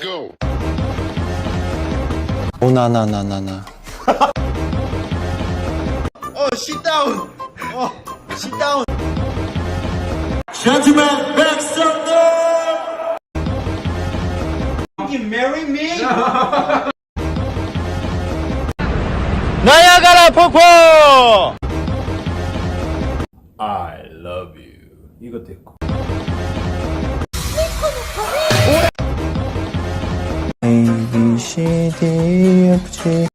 go. 오나나나나나. sit down. Sit down. Gentlemen, back Sunday! You marry me? 나야가라 폭포! I love you. 이거 됐고. A, B, C, D, F, G